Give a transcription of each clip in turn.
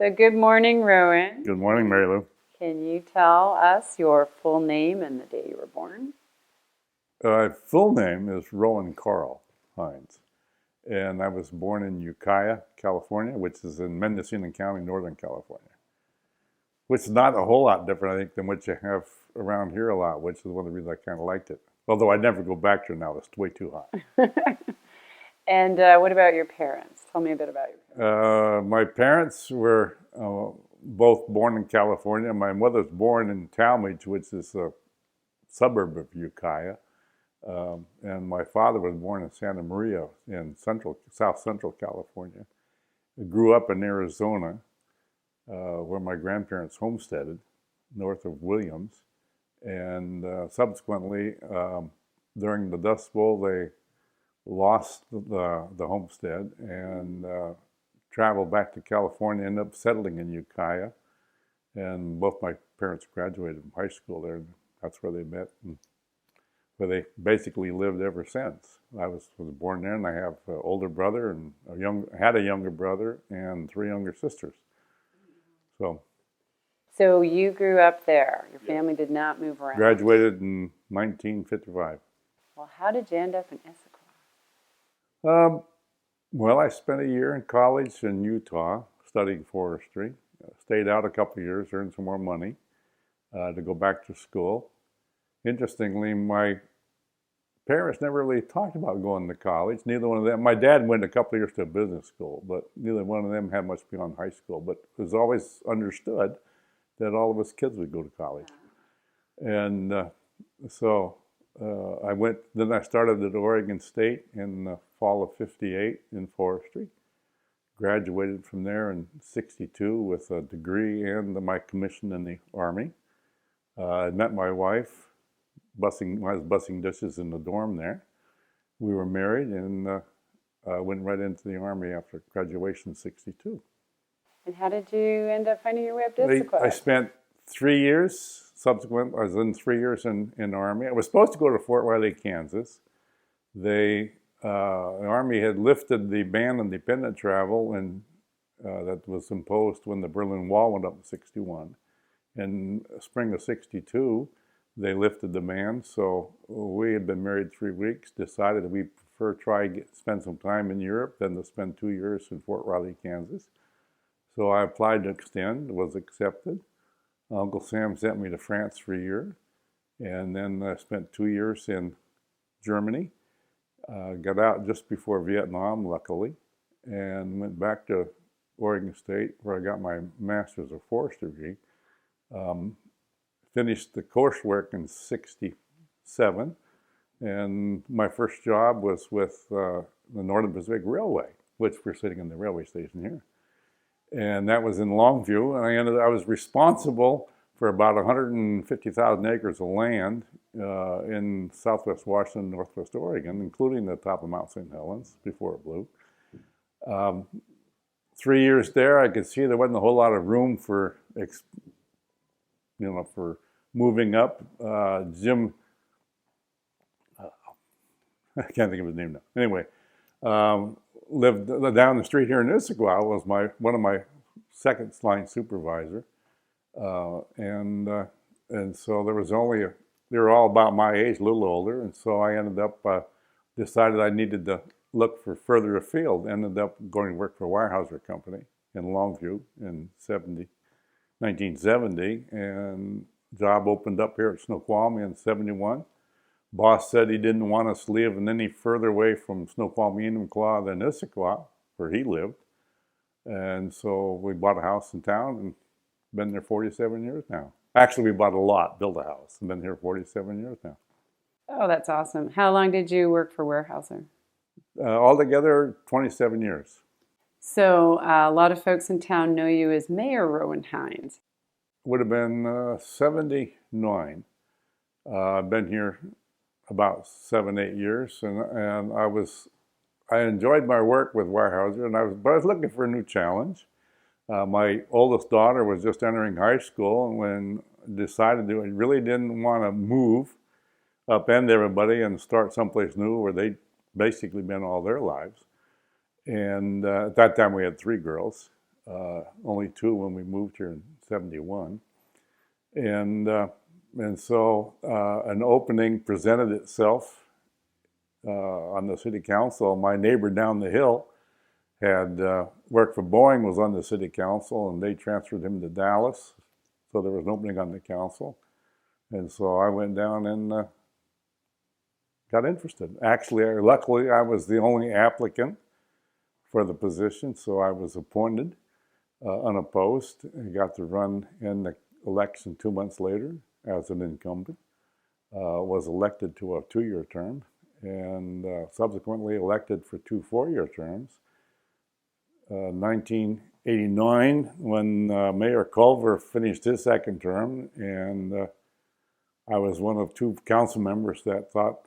So good morning, Rowan. Good morning, Mary Lou. Can you tell us your full name and the day you were born? Full name is Rowan Carl Hinds, and I was born in Ukiah, California, which is in Mendocino County, Northern California, which is not a whole lot different, I think, than what you have around here a lot, which is one of the reasons I kind of liked it. Although I never go back there now, it's way too hot. And what about your parents? Tell me a bit about your parents. My parents were both born in California. My mother was born in Talmadge, which is a suburb of Ukiah. And my father was born in Santa Maria in South Central California. I grew up in Arizona, where my grandparents homesteaded, north of Williams. And subsequently, during the Dust Bowl, they lost the homestead and traveled back to California, ended up settling in Ukiah. And both my parents graduated from high school there. That's where they met. Where they basically lived ever since. I was born there, and I have an older brother and had a younger brother and 3 younger sisters. So you grew up there. Your family did not move around. Graduated in 1955. Well, how did you end up in Issaquah? Well, I spent a year in college in Utah studying forestry. Stayed out a couple of years, earned some more money to go back to school. Interestingly, my parents never really talked about going to college. Neither one of them. My dad went a couple of years to a business school, but neither one of them had much beyond high school. But it was always understood that all of us kids would go to college. And so I went. Then I started at Oregon State in the fall of '58 in forestry. Graduated from there in '62 with a degree and my commission in the Army. I met my wife. I was bussing dishes in the dorm there. We were married and went right into the Army after graduation in '62. And how did you end up finding your way up to Issaquah? I spent 3 years subsequent. I was in 3 years in the Army. I was supposed to go to Fort Riley, Kansas. The Army had lifted the ban on dependent travel and that was imposed when the Berlin Wall went up in '61. In spring of '62, they lifted the ban, so we had been married 3 weeks, decided we prefer spend some time in Europe than to spend 2 years in Fort Riley, Kansas. So I applied to extend, was accepted. Uncle Sam sent me to France for a year, and then I spent 2 years in Germany. Got out just before Vietnam, luckily, and went back to Oregon State, where I got my master's of forestry degree. Finished the coursework in '67, and my first job was with the Northern Pacific Railway, which we're sitting in the railway station here. And that was in Longview, and I was responsible for about 150,000 acres of land in southwest Washington, northwest Oregon, including the top of Mount St. Helens before it blew. 3 years there, I could see there wasn't a whole lot of room for moving up. Jim, I can't think of his name now. Anyway, lived down the street here in Issaquah. Was one of my second line supervisor, and so they were all about my age, a little older, and so I ended up decided I needed to look for further afield. Ended up going to work for a Weyerhaeuser company in Longview in 1970, and job opened up here at Snoqualmie in '71. Boss said he didn't want us living any further away from Snoqualmie, Enumclaw than Issaquah, where he lived. And so we bought a house in town and been there 47 years now. Actually, we bought a lot, built a house, and been here 47 years now. Oh, that's awesome. How long did you work for Weyerhaeuser? Altogether, 27 years. So a lot of folks in town know you as Mayor Rowan Hinds. Would have been 79. I've been here about 7, 8 years, and I enjoyed my work with Weyerhaeuser, but I was looking for a new challenge. My oldest daughter was just entering high school, and when I decided I really didn't want to move, upend everybody, and start someplace new where they'd basically been all their lives. And at that time we had 3 girls. only 2 when we moved here in '71. And, uh, and so an opening presented itself on the city council. My neighbor down the hill had worked for Boeing, was on the city council, and they transferred him to Dallas. So there was an opening on the council. And so I went down and got interested. Actually, luckily, I was the only applicant for the position, so I was appointed unopposed and got to run in the election 2 months later as an incumbent. Was elected to a 2-year term and subsequently elected for 2 4-year terms. 1989, when Mayor Culver finished his second term, and I was one of 2 council members that thought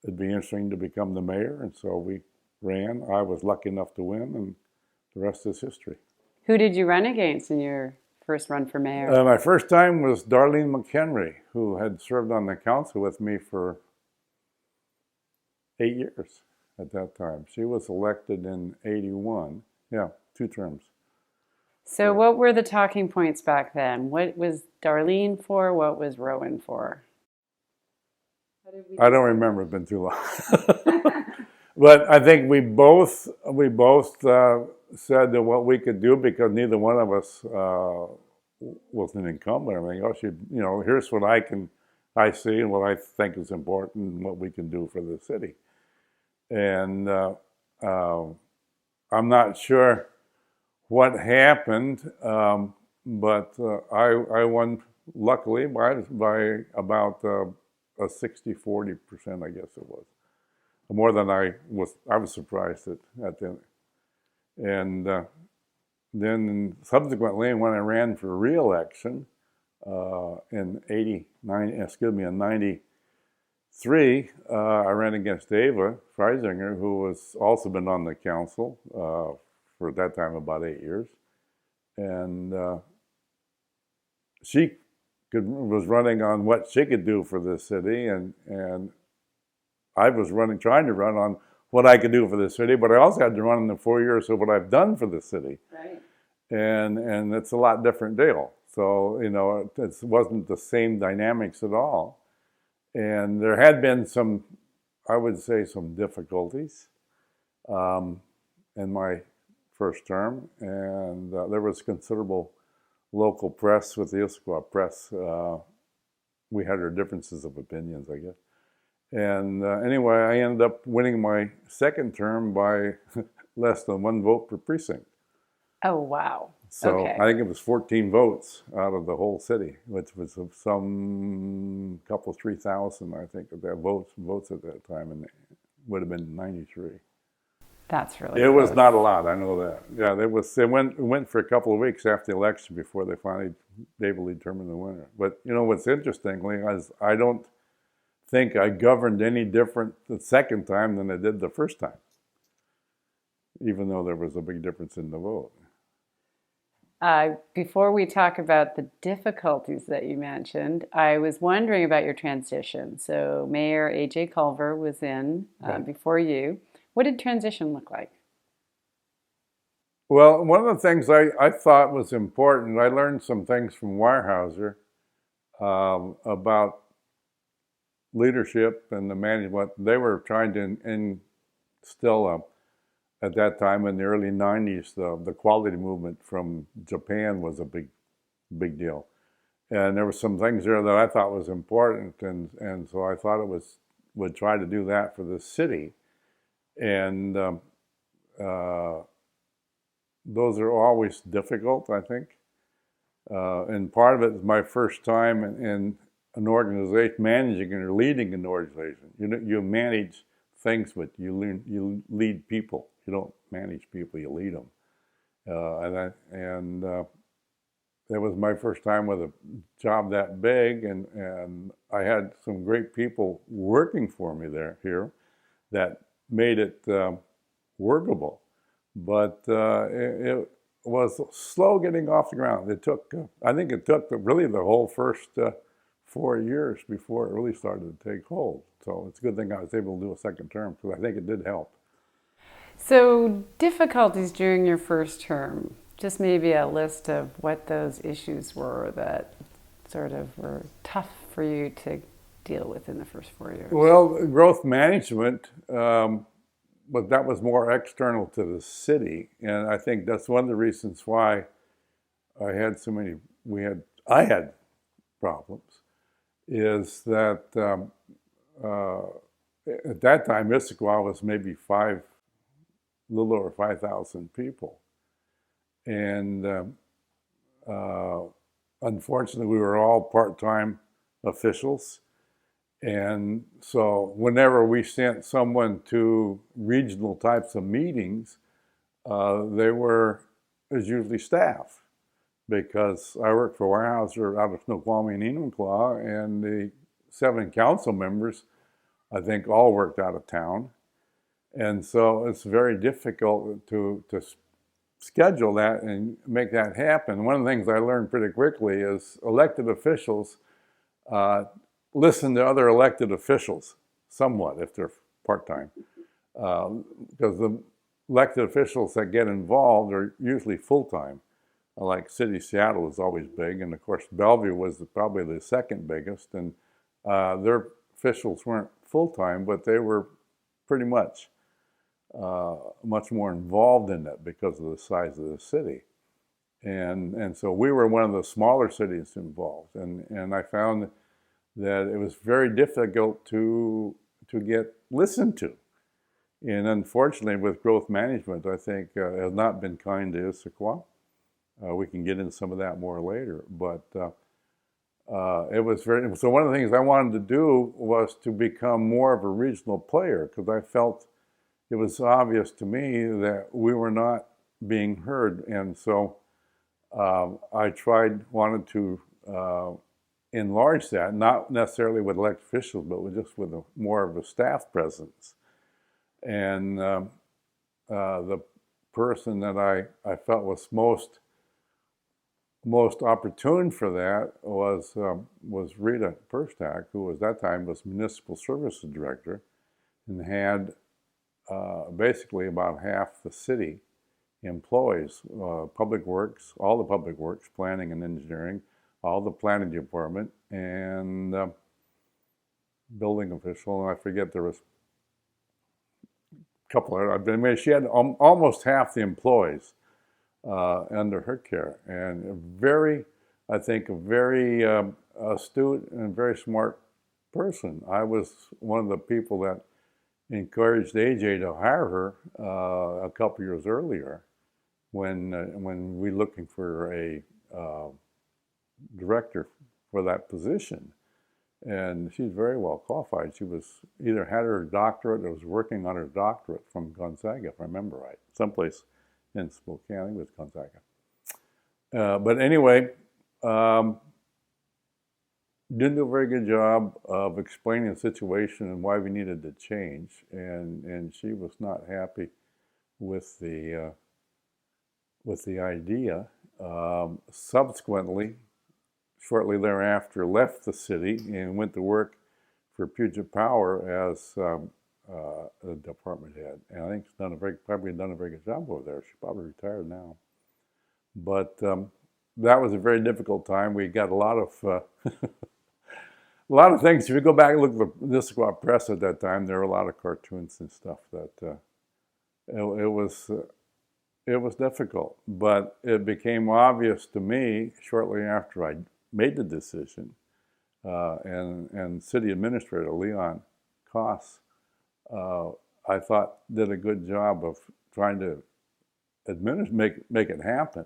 it'd be interesting to become the mayor, and so we ran. I was lucky enough to win, and the rest is history. Who did you run against in your first run for mayor? My first time was Darlene McHenry, who had served on the council with me for 8 years at that time. She was elected in '81. Yeah, 2 terms. So what were the talking points back then? What was Darlene for? What was Rowan for? I don't remember. It's been too long. But I think we both said that what we could do, because neither one of us was an incumbent. I mean, here's what I see and what I think is important and what we can do for the city. And I'm not sure what happened, but I won luckily by about a 60-40%, I guess it was. More than I was surprised at them. And then subsequently, when I ran for re-election in in '93, I ran against Ava Freisinger, who was also been on the council for at that time about 8 years. And she was running on what she could do for the city, and I was trying to run on what I could do for the city, but I also had to run in the 4 years of what I've done for the city. Right. And it's a lot different deal. So, it wasn't the same dynamics at all. And there had been some, I would say, some difficulties in my first term. And there was considerable local press with the Issaquah Press. We had our differences of opinions, I guess. And anyway, I ended up winning my second term by less than 1 vote per precinct. Oh, wow. So okay. I think it was 14 votes out of the whole city, which was some couple 3,000, I think, of that votes at that time, and it would have been '93. That's really It close. was not a lot, I know that. Yeah, it went for a couple of weeks after the election before they finally determined the winner. But what's interestingly is I don't think I governed any different the second time than I did the first time, even though there was a big difference in the vote. Before we talk about the difficulties that you mentioned, I was wondering about your transition. So Mayor A.J. Culver was in before you. What did transition look like? Well, one of the things I thought was important, I learned some things from Weyerhaeuser about leadership and the management. They were trying to instill at that time in the early '90s, the quality movement from Japan was a big deal. And there were some things there that I thought was important, and so I thought would try to do that for the city. And those are always difficult, I think. And part of it is my first time in an organization, managing or leading an organization. You manage things, but you lead people. You don't manage people, you lead them. It was my first time with a job that big, and I had some great people working for me here that made it workable. But it was slow getting off the ground. I think it took really the whole first 4 years before it really started to take hold. So it's a good thing I was able to do a second term, because I think it did help. So difficulties during your first term. just maybe a list of what those issues were that sort of were tough for you to deal with in the first 4 years. Well, growth management, but that was more external to the city, and I think that's one of the reasons why I had so many. I had problems. Is that uh, at that time Issaquah was maybe a little over 5,000 people, and uh, unfortunately we were all part-time officials. And so whenever we sent someone to regional types of meetings, it was usually staff, because I worked for Weyerhaeuser out of Snoqualmie and Enumclaw, and the 7 council members, I think, all worked out of town. And so it's very difficult to schedule that and make that happen. One of the things I learned pretty quickly is elected officials listen to other elected officials somewhat if they're part-time, because the elected officials that get involved are usually full-time. Like City of Seattle was always big, and of course Bellevue was probably the second biggest, and their officials weren't full-time, but they were pretty much much more involved in it because of the size of the city. And so we were one of the smaller cities involved, and I found that it was very difficult to get listened to. And unfortunately, with growth management, I think has not been kind to Issaquah. We can get into some of that more later, but it was very. So one of the things I wanted to do was to become more of a regional player, because I felt it was obvious to me that we were not being heard, and so I wanted to enlarge that, not necessarily with elected officials, but just with more of a staff presence. And the person that I felt was most opportune for that was Rita Perstak, who at that time was Municipal Services Director, and had basically about half the city employees, public works, all the public works, planning and engineering, all the planning department, and building official, and I forget, there was a couple of, I mean, she had almost half the employees under her care, and I think a very astute and very smart person. I was one of the people that encouraged AJ to hire her a couple years earlier when we looking for a director for that position. And she's very well qualified. She was either had her doctorate or was working on her doctorate from Gonzaga, if I remember right. Someplace in Spokane with Gonzaga. But anyway, didn't do a very good job of explaining the situation and why we needed to change. And she was not happy with the idea. Subsequently, shortly thereafter, left the city and went to work for Puget Power as a department head. And I think she's probably done a very good job over there. She's probably retired now. But that was a very difficult time. We got a lot of a lot of things. If you go back and look at the Issaquah Press at that time, there were a lot of cartoons and stuff that it was difficult. But it became obvious to me shortly after I made the decision, and City Administrator Leon Koss, I thought, did a good job of trying to make it happen.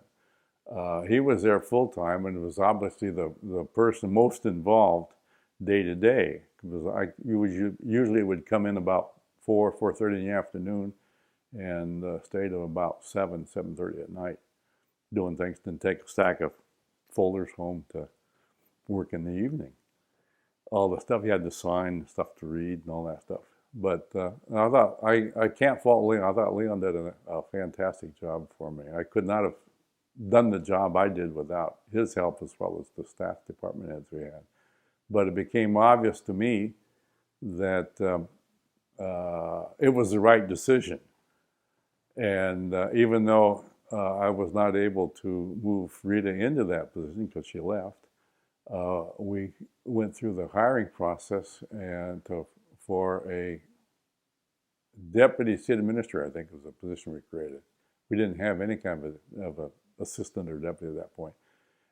He was there full time, and was obviously the person most involved day to day. Because usually would come in about 4:30 in the afternoon, and stay to about 7:30 at night, doing things. Then take a stack of folders home to work in the evening. All the stuff you had to sign, stuff to read, and all that stuff. But I thought, I can't fault Leon. I thought Leon did a fantastic job for me. I could not have done the job I did without his help, as well as the staff department heads we had. But it became obvious to me that it was the right decision. And even though I was not able to move Rita into that position because she left. We went through the hiring process for a deputy city administrator, I think was the position we created. We didn't have any kind of a assistant or deputy at that point.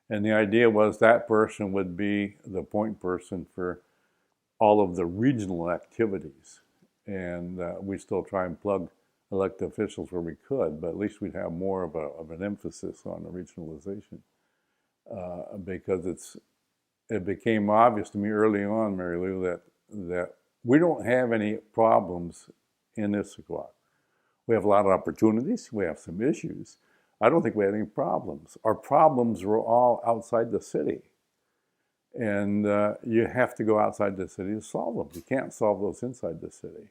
And the idea was that person would be the point person for all of the regional activities. And we still try and plug elected officials where we could, but at least we'd have more of an emphasis on the regionalization. Because it became obvious to me early on, Mary Lou, that we don't have any problems in Issaquah. We have a lot of opportunities. We have some issues. I don't think we had any problems. Our problems were all outside the city. And you have to go outside the city to solve them. You can't solve those inside the city.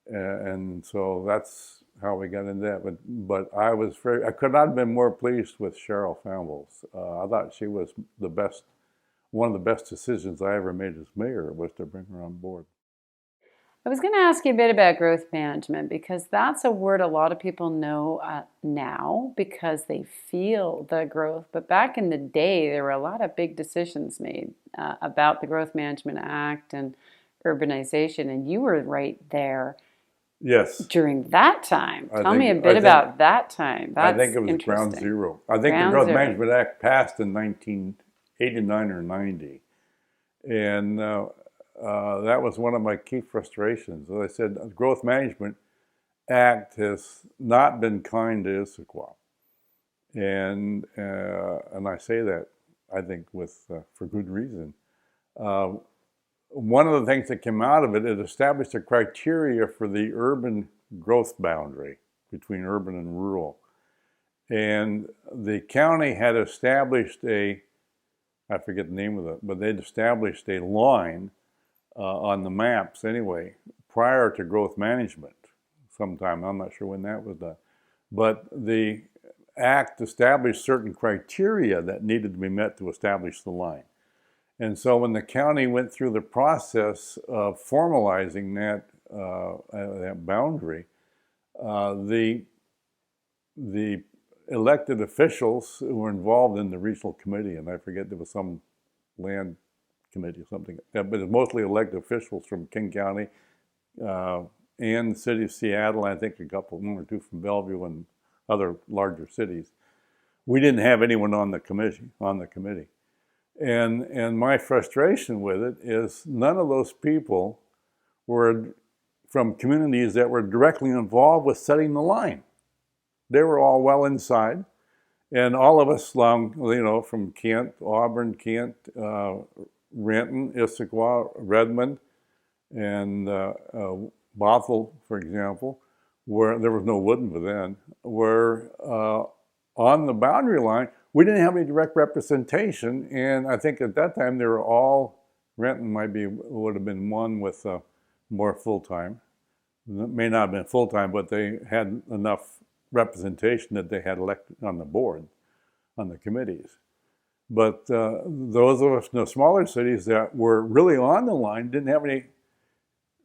And so that's how we got into that. But I could not have been more pleased with Cheryl Fambles. I thought she was the best. One of the best decisions I ever made as mayor was to bring her on board. I was going to ask you a bit about growth management because that's a word a lot of people know now because they feel the growth. But back in the day, there were a lot of big decisions made about the Growth Management Act and urbanization, and you were right there. Yes. During that time. Tell me a bit about that time. I think it was ground zero. I think the Growth Management Act passed in 1989 or 90. And that was one of my key frustrations. As I said, the Growth Management Act has not been kind to Issaquah. And I say that, I think, for good reason. One of the things that came out of it, it established a criteria for the urban growth boundary between urban and rural. And the county had established I forget the name of it, but they'd established a line on the maps anyway, prior to growth management sometime. I'm not sure when that was done. But the act established certain criteria that needed to be met to establish the line. And so when the county went through the process of formalizing that boundary, the elected officials who were involved in the regional committee, and I forget there was some land committee or something, but it was mostly elected officials from King County and the city of Seattle, I think one or two from Bellevue and other larger cities. We didn't have anyone on the committee. And my frustration with it is none of those people were from communities that were directly involved with setting the line. They were all well inside. And all of us from Kent, Auburn, Kent, Renton, Issaquah, Redmond, and Bothell, for example, where there was no Woodinville then, were on the boundary line. We didn't have any direct representation, and I think at that time they were all, Renton would have been one with more full-time. It may not have been full-time, but they had enough representation that they had elected on the board, on the committees. But those of us in the smaller cities that were really on the line didn't have any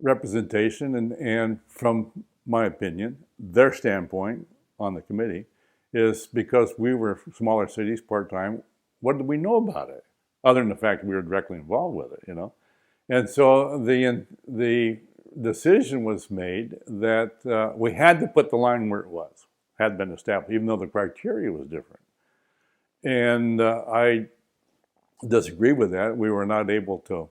representation, and from my opinion, their standpoint on the committee, is because we were smaller cities part-time, what did we know about it? Other than the fact that we were directly involved with it, And so the decision was made that we had to put the line where it was, had been established, even though the criteria was different. And I disagree with that. We were not able to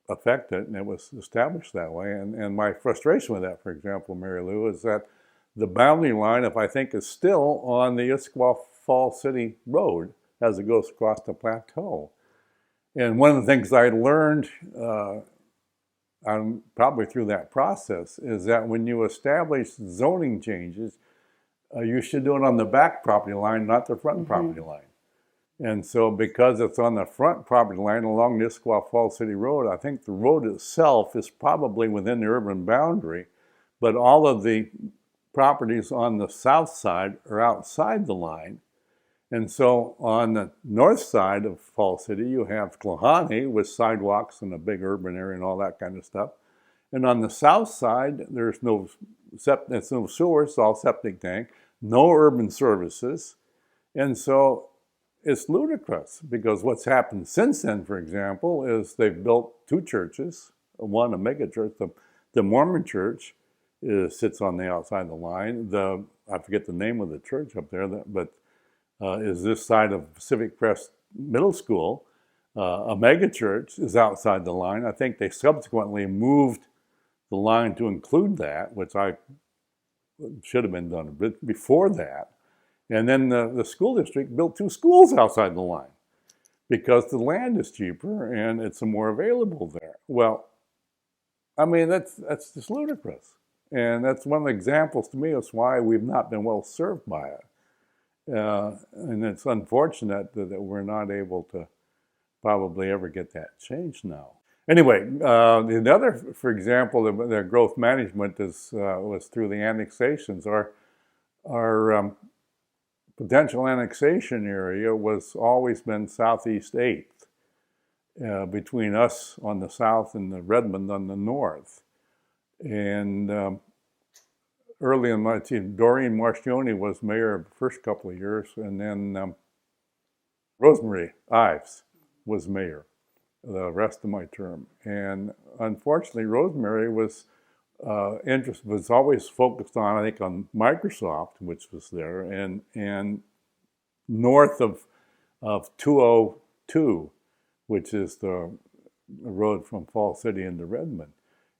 affect it, and it was established that way. And my frustration with that, for example, Mary Lou, is that the boundary line, if I think, is still on the Issaquah Falls City Road as it goes across the plateau. And one of the things I learned probably through that process is that when you establish zoning changes, you should do it on the back property line, not the front property line. And so because it's on the front property line along the Issaquah Falls City Road, I think the road itself is probably within the urban boundary, but all of the properties on the south side are outside the line. And so on the north side of Falls City, you have Klahani with sidewalks and a big urban area and all that kind of stuff. And on the south side, there's no sewer, it's all septic tank, no urban services. And so it's ludicrous because what's happened since then, for example, is they've built two churches, one a mega church. The Mormon church sits on the outside of the line. I forget the name of the church up there, but is this side of Pacific Crest Middle School. A mega church is outside the line. I think they subsequently moved the line to include that, which I should have been done a bit before that. And then the school district built two schools outside the line because the land is cheaper and it's more available there. Well, I mean, that's just ludicrous. And that's one of the examples to me of why we've not been well served by it. And it's unfortunate that we're not able to probably ever get that changed now. Anyway, the other, for example, the growth management was through the annexations. Our potential annexation area was always been Southeast 8th, between us on the south and the Redmond on the north. And early in my team, Doreen Marchioni was mayor the first couple of years, and then Rosemary Ives was mayor the rest of my term. And unfortunately, Rosemary was always focused on, I think, on Microsoft, which was there, and north of 202, which is the road from Fall City into Redmond.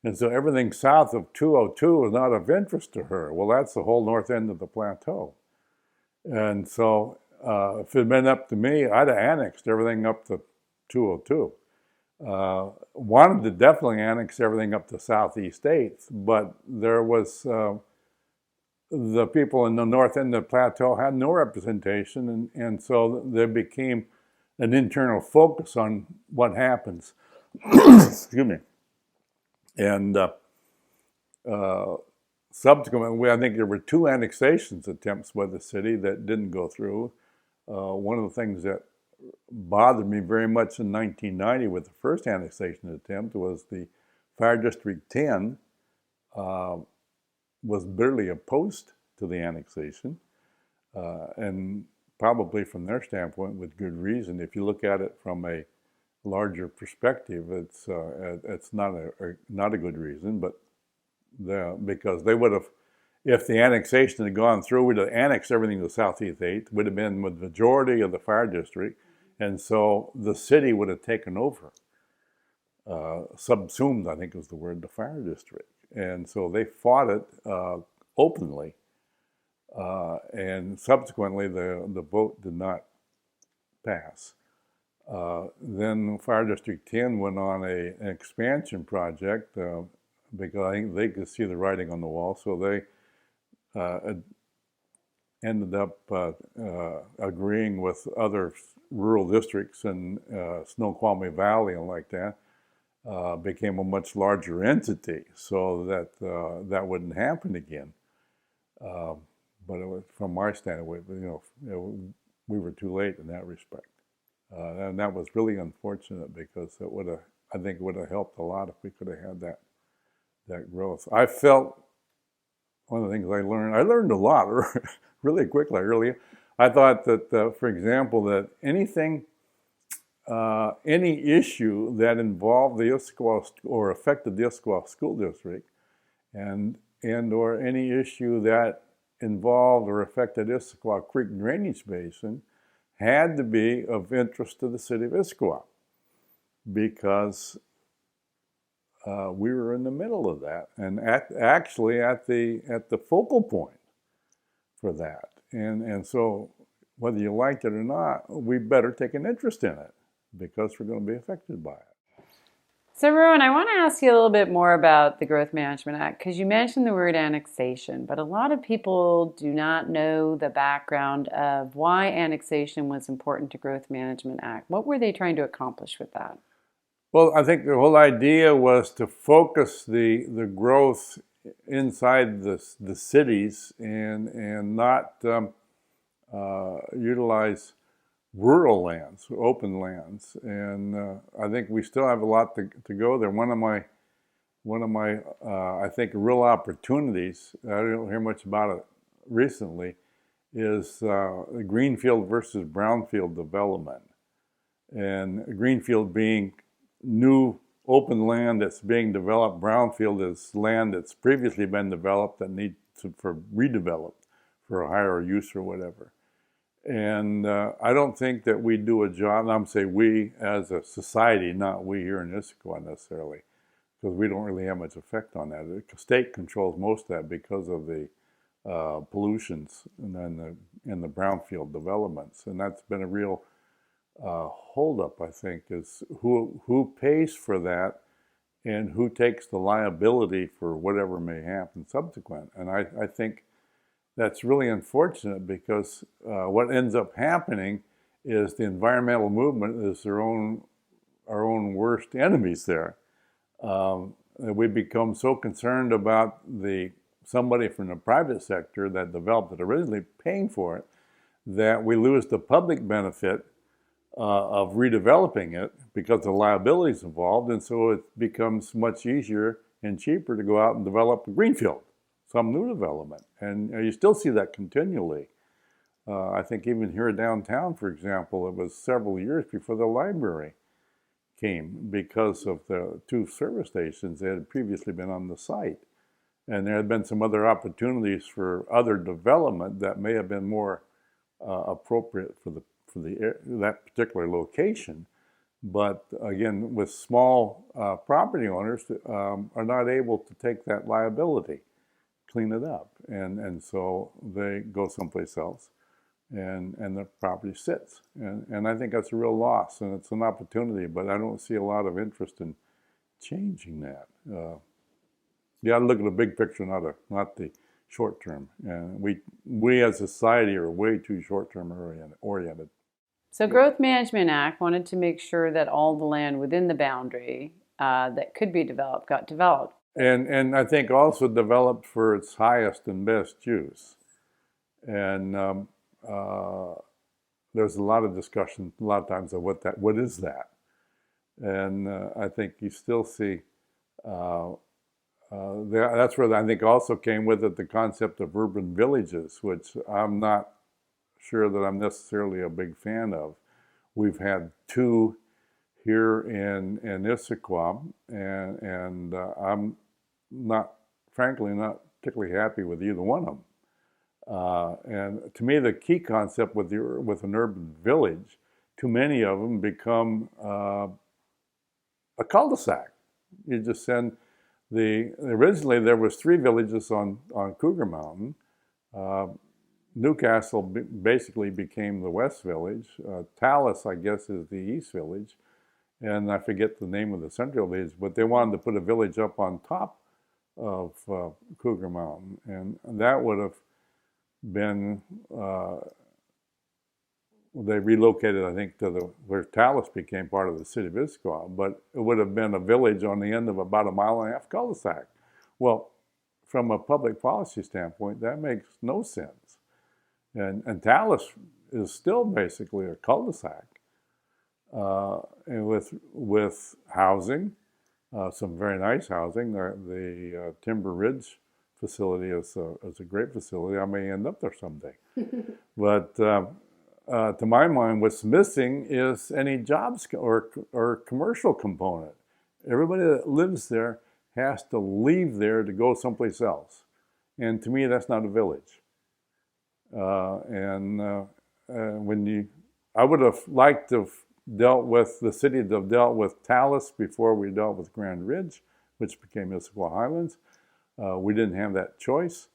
And so everything south of 202 was not of interest to her. Well, that's the whole north end of the plateau. And so if it had been up to me, I'd have annexed everything up to 202. Wanted to definitely annex everything up to Southeast 8th, but there was the people in the north end of the plateau had no representation, and so there became an internal focus on what happens. Excuse me. And subsequently, I think there were two annexations attempts by the city that didn't go through. One of the things that bothered me very much in 1990 with the first annexation attempt was the Fire District 10 was bitterly opposed to the annexation, and probably from their standpoint with good reason. If you look at it from a larger perspective, it's not a good reason, but because they would have, if the annexation had gone through, we'd have annexed everything to Southeast 8th, would have been with the majority of the fire district, and so the city would have taken over, subsumed, I think was the word, the fire district. And so they fought it openly, and subsequently the vote did not pass. Then Fire District 10 went on an expansion project because I think they could see the writing on the wall, so they ended up agreeing with other rural districts in Snoqualmie Valley and like that, became a much larger entity, so that that wouldn't happen again. But it was, from my standpoint, we were too late in that respect, and that was really unfortunate because it would have, I think, it would have helped a lot if we could have had that growth. I felt one of the things I learned a lot really quickly. I thought that, for example, that anything, any issue that involved the Issaquah or affected the Issaquah School District, and or any issue that involved or affected Issaquah Creek Drainage Basin had to be of interest to the city of Issaquah, because we were in the middle of that, and actually at the focal point for that. And so whether you liked it or not, we better take an interest in it because we're going to be affected by it. So Rowan, I want to ask you a little bit more about the Growth Management Act, because you mentioned the word annexation, but a lot of people do not know the background of why annexation was important to Growth Management Act. What were they trying to accomplish with that? Well, I think the whole idea was to focus the growth inside the cities and not utilize rural lands, open lands. And I think we still have a lot to go there. One of my I think real opportunities, I don't hear much about it recently, is greenfield versus brownfield development. And greenfield being new open land that's being developed. Brownfield is land that's previously been developed that needs for redeveloped for a higher use or whatever. And I don't think that we do a job, and I'm saying we as a society, not we here in Issaquah necessarily, because we don't really have much effect on that. The state controls most of that because of the pollutions and the brownfield developments. And that's been a real holdup, I think, is who pays for that and who takes the liability for whatever may happen subsequent. And I think that's really unfortunate because what ends up happening is the environmental movement is our own worst enemies there. We become so concerned about somebody from the private sector that developed it originally paying for it that we lose the public benefit of redeveloping it because the liabilities involved, and so it becomes much easier and cheaper to go out and develop a greenfield, some new development. And you still see that continually. I think even here downtown, for example, it was several years before the library came because of the two service stations that had previously been on the site. And there had been some other opportunities for other development that may have been more appropriate for that particular location. But again, with small property owners are not able to take that liability, clean it up. And so they go someplace else and the property sits. And I think that's a real loss and it's an opportunity, but I don't see a lot of interest in changing that. You got to look at the big picture, not the short term. And we as a society are way too short term oriented. So Growth Management Act wanted to make sure that all the land within the boundary that could be developed got developed. And I think also developed for its highest and best use. And there's a lot of discussion a lot of times of what is that? And I think you still see that's where I think also came with it the concept of urban villages, which I'm not sure that I'm necessarily a big fan of. We've had two here in Issaquah, and I'm frankly not particularly happy with either one of them. And to me, the key concept with an urban village, too many of them become a cul-de-sac. You just send originally there was 3 villages on Cougar Mountain. Newcastle basically became the West Village. Tallis, I guess, is the East Village. And I forget the name of the Central Village, but they wanted to put a village up on top of Cougar Mountain. And that would have been, they relocated, I think, to where Tallis became part of the city of Issaquah, but it would have been a village on the end of about a 1.5 mile cul-de-sac. Well, from a public policy standpoint, that makes no sense. And Tallis is still basically a cul-de-sac, and with housing, some very nice housing. The Timber Ridge facility is a great facility. I may end up there someday. But to my mind, what's missing is any jobs or commercial component. Everybody that lives there has to leave there to go someplace else. And to me, that's not a village. I would have liked to have dealt with the city to have dealt with Tallis before we dealt with Grand Ridge, which became Issaquah Highlands. We didn't have that choice,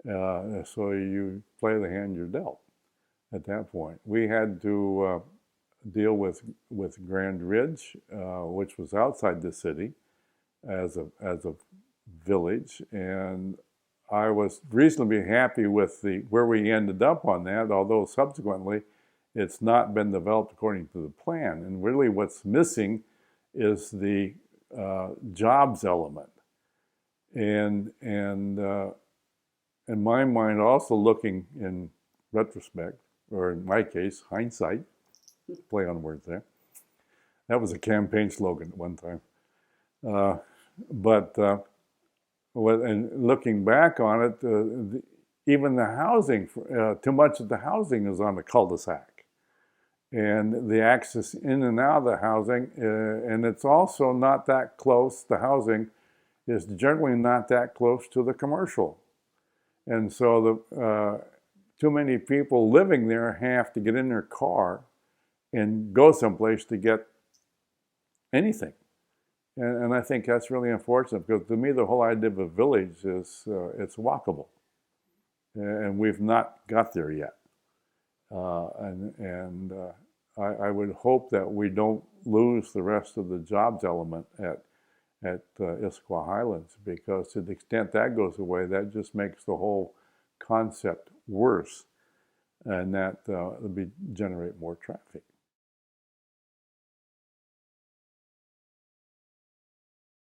so you play the hand you're dealt at that point. We had to deal with Grand Ridge, which was outside the city as a village, and I was reasonably happy with where we ended up on that, although subsequently it's not been developed according to the plan. And really what's missing is the jobs element. And in my mind, also looking in retrospect, or in my case, hindsight, play on words there. That was a campaign slogan at one time. And looking back on it, even the housing, too much of the housing is on the cul-de-sac. And the access in and out of the housing, and it's also not that close, the housing is generally not that close to the commercial. And so too many people living there have to get in their car and go someplace to get anything. And I think that's really unfortunate, because to me the whole idea of a village is it's walkable. And we've not got there yet. I would hope that we don't lose the rest of the jobs element at Issaquah Highlands, because to the extent that goes away, that just makes the whole concept worse, and that would generate more traffic.